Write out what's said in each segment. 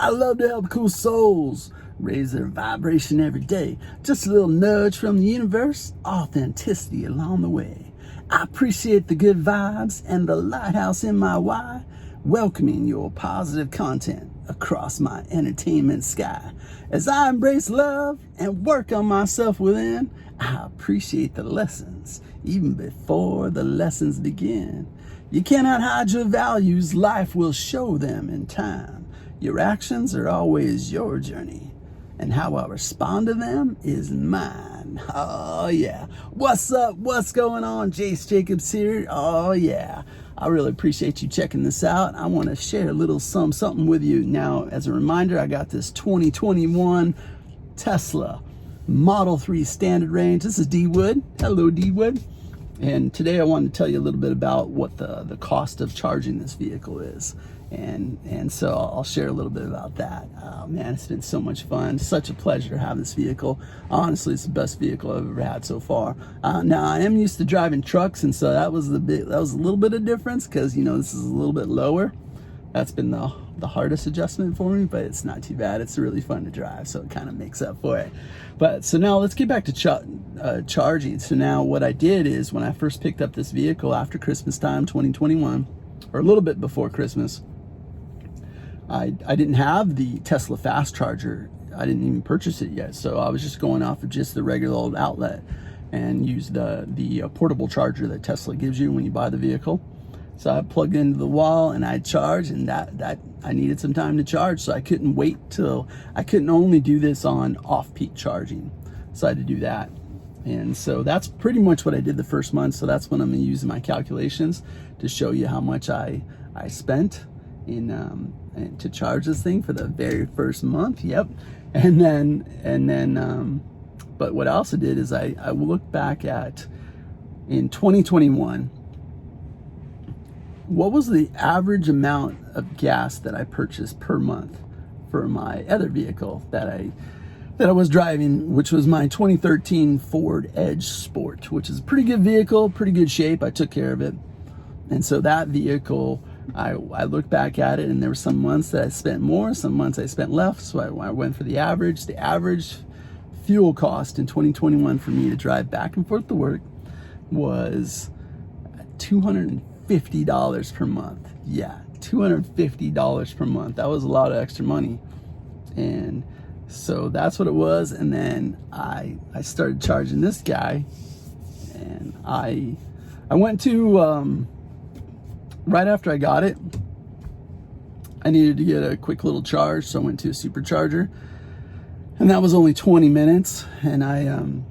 I love to help cool souls raise their vibration every day. Just a little nudge from the universe, authenticity along the way. I appreciate the good vibes and the lighthouse in my why, welcoming your positive content across my entertainment sky. As I embrace love and work on myself within, I appreciate the lessons even before the lessons begin. You cannot hide your values, life will show them in time. Your actions are always your journey, and how I respond to them is mine. Oh yeah. What's up? What's going on? Jace Jacobs here. Oh yeah. I really appreciate you checking this out. I want to share a little something with you. Now, as a reminder, I got this 2021 Tesla Model 3 Standard Range. This is D Wood. Hello, D Wood. And today I wanted to tell you a little bit about what the cost of charging this vehicle is. And so I'll share a little bit about that. Man, it's been so much fun. Such a pleasure to have this vehicle. Honestly, it's the best vehicle I've ever had so far. Now I am used to driving trucks, and so that was a little bit of difference, because this is a little bit lower. That's been the hardest adjustment for me, but it's not too bad. It's really fun to drive, so it kind of makes up for it. But so now let's get back to charging. So now what I did is, when I first picked up this vehicle after Christmas time 2021, or a little bit before Christmas, I didn't have the Tesla fast charger. I didn't even purchase it yet, so I was just going off of just the regular old outlet and used the portable charger that Tesla gives you when you buy the vehicle. So I plugged into the wall and I charged, and that I needed some time to charge, so I couldn't wait till I couldn't only do this on off-peak charging, so I had to do that. And so that's pretty much what I did the first month. So that's when I'm gonna use my calculations to show you how much I spent and to charge this thing for the very first month. Yep. And then but what I also did is I looked back at, in 2021, what was the average amount of gas that I purchased per month for my other vehicle that I was driving, which was my 2013 Ford Edge Sport, which is a pretty good vehicle, pretty good shape. I took care of it. And so that vehicle, I looked back at it, and there were some months that I spent more, some months I spent less. So I went for the average. The average fuel cost in 2021 for me to drive back and forth to work was $250 per month. Yeah, $250 per month. That was a lot of extra money. And so that's what it was. And then I started charging this guy, and I went to right after I got it, I needed to get a quick little charge, so I went to a supercharger, and that was only 20 minutes. And I didn't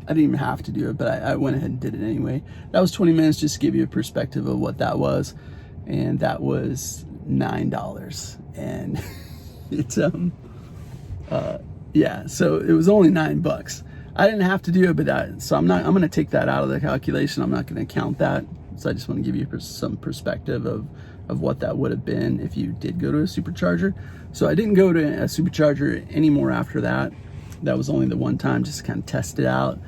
even have to do it, but I went ahead and did it anyway. That was 20 minutes, just to give you a perspective of what that was. And that was $9. And it's yeah, so it was only $9. I didn't have to do it, but so I'm going to take that out of the calculation. I'm not going to count that. So I just want to give you some perspective of what that would have been if you did go to a supercharger. So I didn't go to a supercharger anymore after that. That was only the one time, just to kind of test it out.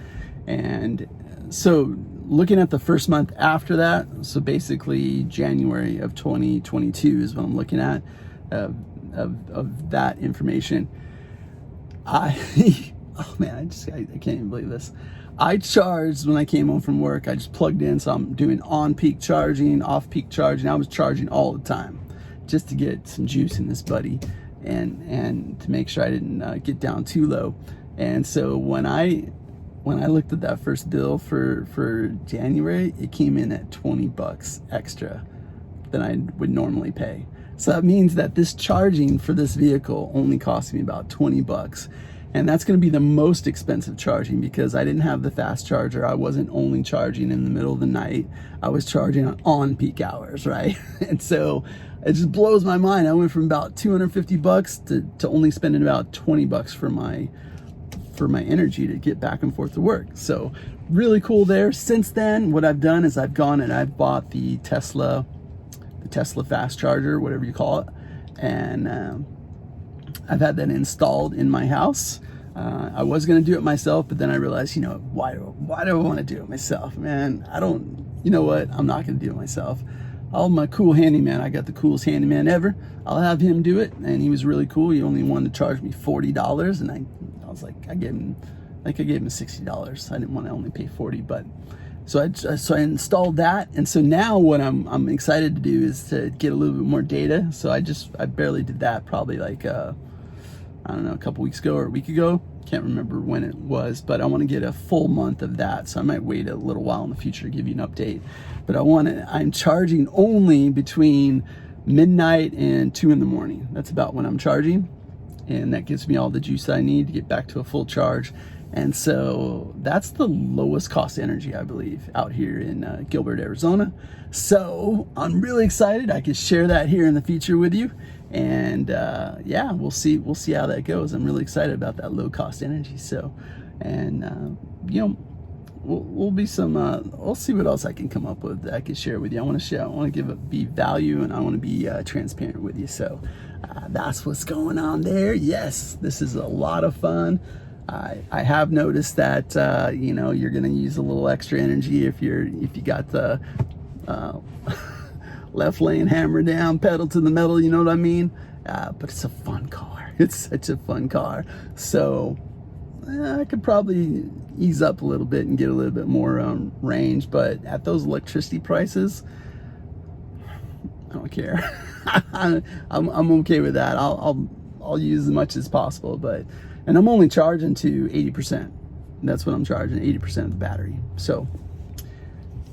And so looking at the first month after that, so basically January of 2022 is what I'm looking at of that information. Oh man, I can't even believe this. I charged when I came home from work. I just plugged in, so I'm doing on-peak charging, off-peak charging. I was charging all the time just to get some juice in this buddy, and to make sure I didn't get down too low. And so when I looked at that first bill for January, it came in at $20 extra than I would normally pay. So that means that this charging for this vehicle only cost me about $20. And that's going to be the most expensive charging, because I didn't have the fast charger. I wasn't only charging in the middle of the night. I was charging on peak hours, right? And so it just blows my mind. I went from about $250 to only spending about $20 for my energy to get back and forth to work. So really cool there. Since then, what I've done is I've gone and I've bought the Tesla fast charger, whatever you call it, and I've had that installed in my house. I was going to do it myself, but then I realized, why do I want to do it myself, man? You know what? I'm not going to do it myself. all my cool handyman. I got the coolest handyman ever. I'll have him do it, and he was really cool. He only wanted to charge me $40, and I was like, I gave him $60. I didn't want to only pay 40, but so I installed that, and so now what I'm excited to do is to get a little bit more data. So I barely did that, probably like I don't know, a couple weeks ago or a week ago. Can't remember when it was, but I want to get a full month of that. So I might wait a little while in the future to give you an update. But I'm charging only between midnight and 2 in the morning. That's about when I'm charging. And that gives me all the juice I need to get back to a full charge. And so that's the lowest cost energy, I believe, out here in Gilbert, Arizona. So I'm really excited. I can share that here in the future with you. And yeah, we'll see how that goes. I'm really excited about that low cost energy. So, and you know, we'll be some. I'll see what else I can come up with that I can share with you. I want to share. I want to be value, and I want to be transparent with you. So that's what's going on there. Yes, this is a lot of fun. I have noticed that you know, you're going to use a little extra energy if you got the left lane hammer down, pedal to the metal, you know what I mean? But it's a fun car. It's such a fun car. So I could probably ease up a little bit and get a little bit more range, but at those electricity prices, I don't care. I'm okay with that. I'll use as much as possible, and I'm only charging to 80%. That's what I'm charging, 80% of the battery. So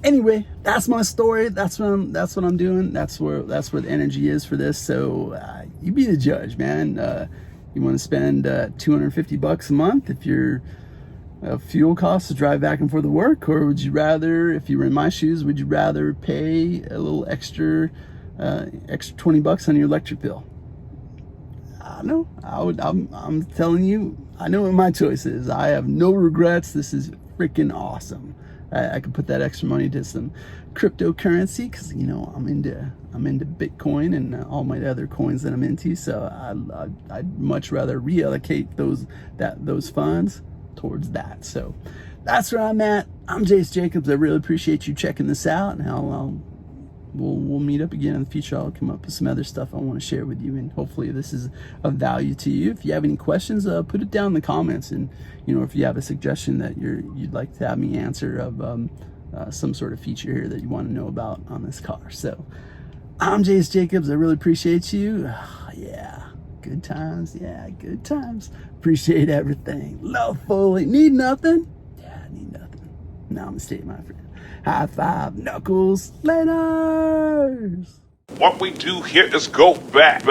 anyway, that's my story. That's what I'm doing. That's where the energy is for this. So you be the judge, man. You want to spend $250 a month if your fuel costs to drive back and forth to work, or would you rather, if you were in my shoes, would you rather pay a little extra $20 on your electric bill? I don't know. I'm telling you, I know what my choice is. I have no regrets. This is freaking awesome. I could put that extra money to some cryptocurrency, because you know I'm into Bitcoin and all my other coins that I'm into. So I'd much rather reallocate those funds towards that. So that's where I'm at. I'm Jace Jacobs. I really appreciate you checking this out, and we'll meet up again in the future. I'll come up with some other stuff I want to share with you, and hopefully this is of value to you. If you have any questions, put it down in the comments, and you know, if you have a suggestion that you'd like to have me answer of some sort of feature here that you want to know about on this car. So I'm Jace Jacobs. I really appreciate you. Yeah, good times. Yeah, good times. Appreciate everything. Love fully. Need nothing? Yeah, need nothing. Namaste, my friend. High five, knuckles, laters. What we do here is go back.